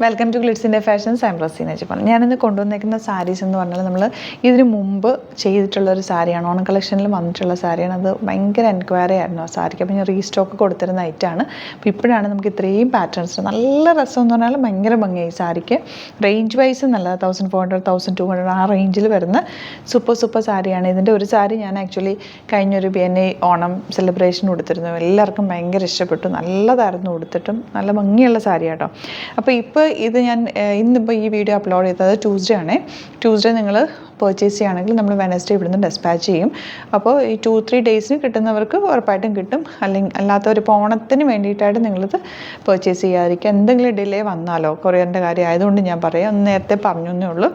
Welcome to ഗ്ലിറ്റ്സിൻ്റെ fashions. I'm Raseena Japan. ഞാനിന്ന് കൊണ്ടുവന്നിരിക്കുന്ന സാരീസ് എന്ന് പറഞ്ഞാൽ നമ്മൾ ഇതിന് മുമ്പ് ചെയ്തിട്ടുള്ളൊരു സാരിയാണ്, ഓണം കളക്ഷനിൽ വന്നിട്ടുള്ള സാരിയാണ്. അത് ഭയങ്കര എൻക്വയറി ആയിരുന്നു ആ സാരിക്ക്. അപ്പോൾ ഞാൻ റീസ്റ്റോക്ക് കൊടുത്തിരുന്ന ഐറ്റമാണ്. അപ്പോൾ ഇപ്പോഴാണ് നമുക്ക് ഇത്രയും പാറ്റേൺസ് നല്ല രസം എന്ന് പറഞ്ഞാൽ ഭയങ്കര ഭംഗിയായി സാരിക്ക്. റേഞ്ച് വൈസ് നല്ല 1400 1200 ആ റേഞ്ചിൽ വരുന്ന സൂപ്പർ സാരിയാണ്. ഇതിൻ്റെ ഒരു സാരി ഞാൻ ആക്ച്വലി കഴിഞ്ഞൊരു BNI ഓണം സെലിബ്രേഷൻ കൊടുത്തിരുന്നു. എല്ലാവർക്കും ഭയങ്കര ഇഷ്ടപ്പെട്ടു. നല്ലതായിരുന്നു, കൊടുത്തിട്ടും നല്ല ഭംഗിയുള്ള സാരി കേട്ടോ. അപ്പോൾ ഇപ്പോൾ ഇത് ഞാൻ ഇന്നിപ്പോൾ ഈ വീഡിയോ അപ്ലോഡ് ചെയ്തത് ട്യൂസ്ഡേ ആണ്. ട്യൂസ്ഡേ നിങ്ങൾ പർച്ചേസ് ചെയ്യുകയാണെങ്കിൽ നമ്മൾ വെനസ്ഡേ ഇവിടുന്ന് ഡെസ്പാച്ച് ചെയ്യും. അപ്പോൾ ഈ 2-3 ഡേയ്സിന് കിട്ടുന്നവർക്ക് ഉറപ്പായിട്ടും കിട്ടും. അല്ലാത്തവർ ഇപ്പോൾ ഓണത്തിന് വേണ്ടിയിട്ടായിട്ട് നിങ്ങളിത് പർച്ചേസ് ചെയ്യാതിരിക്കുക. എന്തെങ്കിലും ഡിലേ വന്നാലോ, കൊറിയറിൻ്റെ കാര്യം ആയതുകൊണ്ട് ഞാൻ പറയാം, ഒന്ന് നേരത്തെ പറഞ്ഞു എന്നേ ഉള്ളൂ.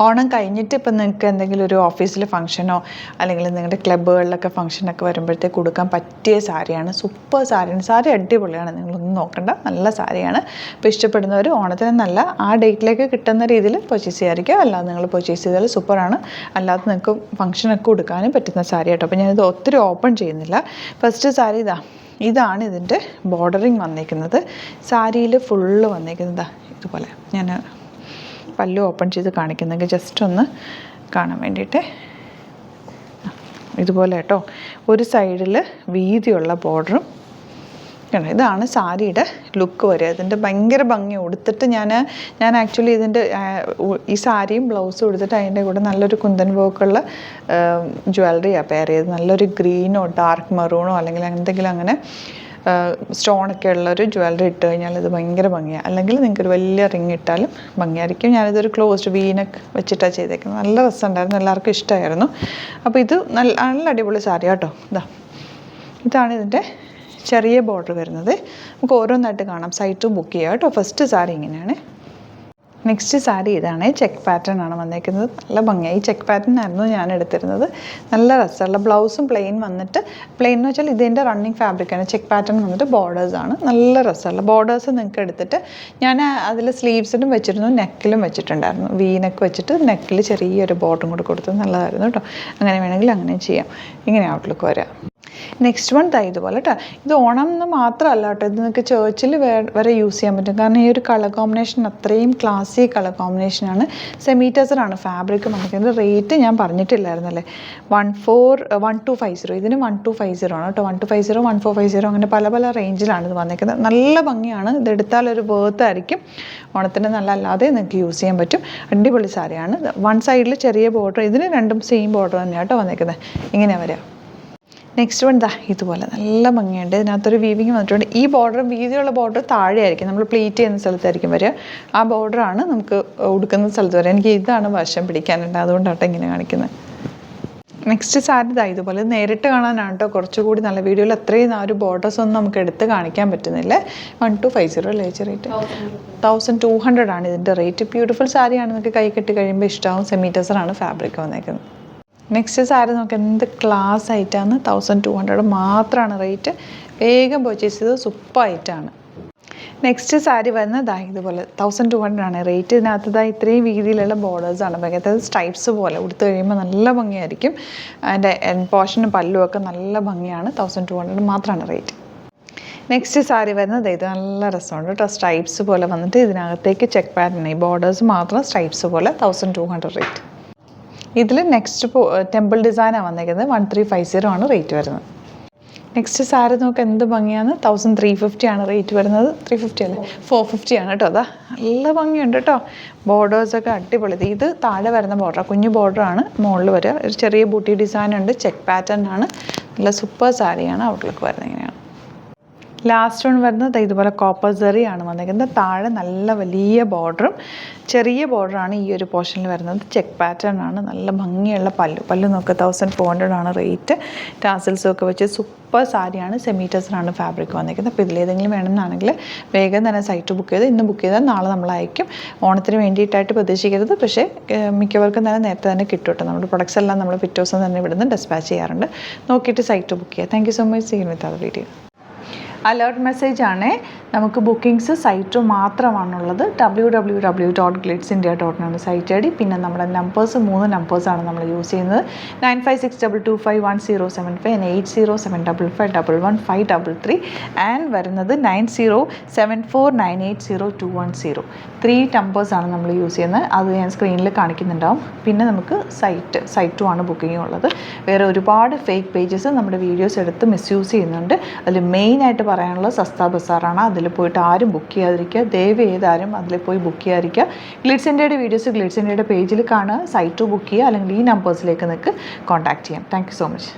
ഓണം കഴിഞ്ഞിട്ട് ഇപ്പം നിങ്ങൾക്ക് എന്തെങ്കിലും ഒരു ഓഫീസിൽ ഫംഗ്ഷനോ അല്ലെങ്കിൽ നിങ്ങളുടെ ക്ലബ്ബുകളിലൊക്കെ ഫംഗ്ഷനൊക്കെ വരുമ്പോഴത്തേക്ക് കൊടുക്കാൻ പറ്റിയ സാരിയാണ്. സൂപ്പർ സാരിയാണ്. സാരി അടിപൊളിയാണ്, നിങ്ങളൊന്നും നോക്കണ്ട, നല്ല സാരിയാണ്. അപ്പോൾ ഇഷ്ടപ്പെടുന്നവർ ഓണത്തിന് നല്ല ആ ഡേറ്റിലേക്ക് കിട്ടുന്ന രീതിയിൽ പർച്ചേസ് ചെയ്യാതിരിക്കുക. അല്ലാതെ നിങ്ങൾ പർച്ചേസ് ചെയ്താൽ സൂപ്പറാണ്. അല്ലാതെ നിങ്ങൾക്ക് ഫംഗ്ഷനൊക്കെ കൊടുക്കാനും പറ്റുന്ന സാരി കേട്ടോ. അപ്പോൾ ഞാനിത് ഒത്തിരി ഓപ്പൺ ചെയ്യുന്നില്ല. ഫസ്റ്റ് സാരി ഇതാണ് ഇതിൻ്റെ ബോർഡറിങ് വന്നിരിക്കുന്നത്. സാരിയിൽ ഫുള്ള് വന്നിരിക്കുന്നത് ഇതുപോലെ. ഞാൻ പല്ലു ഓപ്പൺ ചെയ്ത് കാണിക്കുന്നെങ്കിൽ ജസ്റ്റ് ഒന്ന് കാണാൻ വേണ്ടിയിട്ട് ഇതുപോലെ കേട്ടോ. ഒരു സൈഡിൽ വീതിയുള്ള ബോർഡറും. ഇതാണ് സാരിയുടെ ലുക്ക് വരിക. ഇതിൻ്റെ ഭയങ്കര ഭംഗി. ഉടുത്തിട്ട് ഞാൻ ആക്ച്വലി ഇതിൻ്റെ ഈ സാരിയും ബ്ലൗസും എടുത്തിട്ട് അതിൻ്റെ കൂടെ നല്ലൊരു കുന്തൻ വർക്കുള്ള ജ്വല്ലറിയാണ് പെയർ ചെയ്ത്. നല്ലൊരു ഗ്രീനോ ഡാർക്ക് മെറൂണോ അല്ലെങ്കിൽ എന്തെങ്കിലും അങ്ങനെ സ്റ്റോണൊക്കെ ഉള്ളൊരു ജ്വല്ലറി ഇട്ട് കഴിഞ്ഞാൽ ഇത് ഭയങ്കര ഭംഗിയാണ്. അല്ലെങ്കിൽ നിങ്ങൾക്കൊരു വലിയ റിങ് ഇട്ടാലും ഭംഗിയായിരിക്കും. ഞാനിതൊരു ക്ലോസ്ഡ് വീനക്ക് വെച്ചിട്ടാണ് ചെയ്തേക്കുന്നത്. നല്ല രസമുണ്ടായിരുന്നു, എല്ലാവർക്കും ഇഷ്ടമായിരുന്നു. അപ്പോൾ ഇത് നല്ല അടിപൊളി സാരി കേട്ടോ. ഇതാണ് ഇതിൻ്റെ ചെറിയ ബോർഡർ വരുന്നത്. നമുക്ക് ഓരോന്നായിട്ട് കാണാം. സൈറ്റ് ബുക്ക് ചെയ്യുക കേട്ടോ. ഫസ്റ്റ് സാരി ഇങ്ങനെയാണ്. നെക്സ്റ്റ് സാരി ഇതാണ്. ചെക്ക് പാറ്റേൺ ആണ് വന്നേക്കുന്നത്. നല്ല ഭംഗിയായി. ഈ ചെക്ക് പാറ്റേൺ ആയിരുന്നു ഞാൻ എടുത്തിരുന്നത്. നല്ല രസമുള്ള ബ്ലൗസും പ്ലെയിൻ വന്നിട്ട്, പ്ലെയിൻ എന്ന് വെച്ചാൽ ഇതിൻ്റെ റണ്ണിങ് ഫാബ്രിക്കാണ്. ചെക്ക് പാറ്റേൺ വന്നിട്ട് ബോർഡേഴ്സാണ്. നല്ല രസമുള്ള ബോർഡേഴ്സ് നിങ്ങൾക്ക് എടുത്തിട്ട് ഞാൻ അതിൽ സ്ലീവ്സിലും വെച്ചിരുന്നു, നെക്കിലും വെച്ചിട്ടുണ്ടായിരുന്നു. വീനക്ക് വെച്ചിട്ട് നെക്കിൽ ചെറിയൊരു ബോർഡറും കൂടെ കൊടുത്തത് നല്ലതായിരുന്നു കേട്ടോ. അങ്ങനെ വേണമെങ്കിൽ അങ്ങനെ ചെയ്യാം. ഇങ്ങനെ ഔട്ട്ലുക്ക് വരാം. നെക്സ്റ്റ് വൺ ഇതുപോലെ കേട്ടോ. ഇത് ഓണം എന്ന് മാത്രമല്ല കേട്ടോ, ഇത് നിങ്ങൾക്ക് ചേർച്ചിൽ വരെ യൂസ് ചെയ്യാൻ പറ്റും. കാരണം ഈ ഒരു കളർ കോമ്പിനേഷൻ അത്രയും ക്ലാസി കളർ കോമ്പിനേഷനാണ്. സെമി ടെസറാണ് ഫാബ്രിക് വന്നിരിക്കുന്നത്. റേറ്റ് ഞാൻ പറഞ്ഞിട്ടില്ലായിരുന്നല്ലേ, 1250. ഇതിന് 1250 ആണ് കേട്ടോ. 1250 1450 അങ്ങനെ പല റേഞ്ചിലാണ് ഇത് വന്നിരിക്കുന്നത്. നല്ല ഭംഗിയാണ്. ഇതെടുത്താൽ ഒരു വേർത്ത് ആയിരിക്കും. ഓണത്തിന് നല്ല അല്ലാതെ നിങ്ങൾക്ക് യൂസ് ചെയ്യാൻ പറ്റും. അടിപൊളി സാരിയാണ്. വൺ സൈഡിൽ ചെറിയ ബോർഡർ, ഇതിന് രണ്ടും സെയിം ബോർഡർ തന്നെയാണ് കേട്ടോ വന്നിരിക്കുന്നത്. ഇങ്ങനെയാണ് വരിക. നെക്സ്റ്റ് വൺ ഇതുപോലെ നല്ല ഭംഗിയുണ്ട്. ഇതിനകത്തൊരു വീവിങ് വന്നിട്ടുണ്ട്. ഈ ബോർഡർ, വീതിയുള്ള ബോർഡർ താഴെയായിരിക്കും, നമ്മൾ പ്ലീറ്റ് ചെയ്യുന്ന സ്ഥലത്തായിരിക്കും വരിക. ആ ബോർഡറാണ് നമുക്ക് ഉടുക്കുന്ന സ്ഥലത്ത് വരിക. എനിക്ക് ഇതാണ് വശം പിടിക്കാനുണ്ട്, അതുകൊണ്ടാട്ടോ ഇങ്ങനെ കാണിക്കുന്നത്. നെക്സ്റ്റ് സാരി ഇതുപോലെ നേരിട്ട് കാണാനാണ് കേട്ടോ കുറച്ചുകൂടി നല്ല. വീഡിയോയിൽ അത്രയും ആ ഒരു ബോർഡേഴ്സ് ഒന്നും നമുക്ക് എടുത്ത് കാണിക്കാൻ പറ്റുന്നില്ല. 1250 അല്ലേ റേറ്റ്? 1200 ആണ് ഇതിൻ്റെ റേറ്റ്. ബ്യൂട്ടിഫുൾ സാരിയാണ്. നിങ്ങൾക്ക് കൈ കെട്ടി കഴിയുമ്പോൾ ഇഷ്ടമാവും. സെമി ടെസറാണ് ഫാബ്രിക് വന്നേക്കുന്നത്. നെക്സ്റ്റ് സാരി നമുക്ക് എന്ത് ക്ലാസ് ആയിട്ടാണ്. 1200 മാത്രമാണ് റേറ്റ്. വേഗം പർച്ചേസ് ചെയ്തത്. സൂപ്പർ ആയിട്ടാണ്. നെക്സ്റ്റ് സാരി വരുന്നത് ഇതുപോലെ 1200 ആണ് റേറ്റ്. ഇതിനകത്ത് ഇത്രയും രീതിയിലുള്ള ബോർഡേഴ്സാണ്. ഭയങ്കര സ്ട്രൈപ്സ് പോലെ ഉടുത്ത് കഴിയുമ്പോൾ നല്ല ഭംഗിയായിരിക്കും. അതിൻ്റെ പോർഷനും പല്ലുമൊക്കെ നല്ല ഭംഗിയാണ്. 1200 മാത്രമാണ് റേറ്റ്. നെക്സ്റ്റ് സാരി വരുന്നത് ഇത് നല്ല രസമുണ്ട് കേട്ടോ. സ്ട്രൈപ്സ് പോലെ വന്നിട്ട് ഇതിനകത്തേക്ക് ചെക്ക് പാറ്റേൺ, ഈ ബോർഡേഴ്സ് മാത്രം സ്ട്രൈപ്സ് പോലെ. 1200 റേറ്റ്. ഇതിൽ നെക്സ്റ്റ് ടെമ്പിൾ ഡിസൈനാണ് വന്നിരിക്കുന്നത്. 1350 ആണ് റേറ്റ് വരുന്നത്. നെക്സ്റ്റ് സാരി നോക്കുക എന്ത് ഭംഗിയാണ്. 1350 ആണ് റേറ്റ് വരുന്നത്. 350 അല്ലേ, 450 ആണ് കേട്ടോ. നല്ല ഭംഗിയുണ്ട് കേട്ടോ. ബോർഡേഴ്സൊക്കെ അടിപൊളി. ഇത് താഴെ വരുന്ന ബോർഡർ, കുഞ്ഞു ബോർഡറാണ്. മുകളിൽ വരിക. ഒരു ചെറിയ ബൂട്ടി ഡിസൈൻ ഉണ്ട്. ചെക്ക് പാറ്റേൺ ആണ്. നല്ല സൂപ്പർ സാരിയാണ്. ഔട്ട്ലുക്ക് വരുന്നത് ഇങ്ങനെയാണ്. ലാസ്റ്റ് വൺ വരുന്നത് ഇതുപോലെ കോപ്പർ സെറി ആണ് വന്നിരിക്കുന്നത്. താഴെ നല്ല വലിയ ബോർഡറും ചെറിയ ബോർഡറാണ് ഈ ഒരു പോർഷനിൽ വരുന്നത്. ചെക്ക് പാറ്റേൺ ആണ്. നല്ല ഭംഗിയുള്ള പല്ലു നോക്കുക. 1400 ആണ് റേറ്റ്. ടാസൽസും ഒക്കെ വെച്ച് സൂപ്പർ സാരിയാണ്. സെമി ടെസറാണ് ഫാബ്രിക് വന്നിരിക്കുന്നത്. അപ്പോൾ ഇതിലേതെങ്കിലും വേണമെന്നാണെങ്കിൽ വേഗം തന്നെ സൈറ്റ് ബുക്ക് ചെയ്ത് ഇന്ന് ബുക്ക് ചെയ്താൽ നാളെ നമ്മൾ അയക്കും. ഓണത്തിന് വേണ്ടിയിട്ടായിട്ട് പ്രതീക്ഷിക്കരുത്. പക്ഷേ മിക്കവർക്കും തന്നെ നേരത്തെ തന്നെ കിട്ടും കേട്ടോ. നമ്മുടെ പ്രൊഡക്ട്സ് എല്ലാം നമ്മൾ പിറ്റേ ദിവസം തന്നെ ഇവിടുന്ന് ഡെസ്പാച്ച് ചെയ്യാറുണ്ട്. നോക്കിയിട്ട് സൈറ്റ് ബുക്ക് ചെയ്യുക. Thank you so much. See you with our video. Alert message ആണ്. നമുക്ക് ബുക്കിംഗ്സ് സൈറ്റ് മാത്രമാണുള്ളത്. www.glitzindia.in ആണ് സൈറ്റ് ഐ ഡി. പിന്നെ നമ്മുടെ നമ്പേഴ്സ് 3 നമ്പേഴ്സാണ് നമ്മൾ യൂസ് ചെയ്യുന്നത്. 9562251075 and 8075551533 ആൻഡ് വരുന്നത് 9074980210. 3 നമ്പേഴ്സാണ് നമ്മൾ യൂസ് ചെയ്യുന്നത്. അത് ഞാൻ സ്ക്രീനിൽ കാണിക്കുന്നുണ്ടാവും. പിന്നെ നമുക്ക് സൈറ്റും ആണ് ബുക്കിംഗ് ഉള്ളത്. വേറെ ഒരുപാട് ഫേക്ക് പേജസ് നമ്മുടെ വീഡിയോസ് എടുത്ത് മിസ്യൂസ് ചെയ്യുന്നുണ്ട്. അതിൽ മെയിനായിട്ട് പറയാനുള്ളത് സസ്ത ബസാറാണ്. അതിൽ പോയിട്ട് ആരും ബുക്ക് ചെയ്യാതിരിക്കുക. ദയവ് ചെയ്താരും അതിൽ പോയി ബുക്ക് ചെയ്യാതിരിക്കുക. ഗ്ലിറ്റ്സ് ഇന്ത്യയുടെ വീഡിയോസ് ഗ്ലിറ്റ്സ് ഇന്ത്യയുടെ പേജിൽ കാണുക, സൈറ്റ് ബുക്ക് ചെയ്യുക, അല്ലെങ്കിൽ ഈ നമ്പേഴ്സിലേക്ക് നിങ്ങൾക്ക് കോൺടാക്ട് ചെയ്യാം. Thank you so much.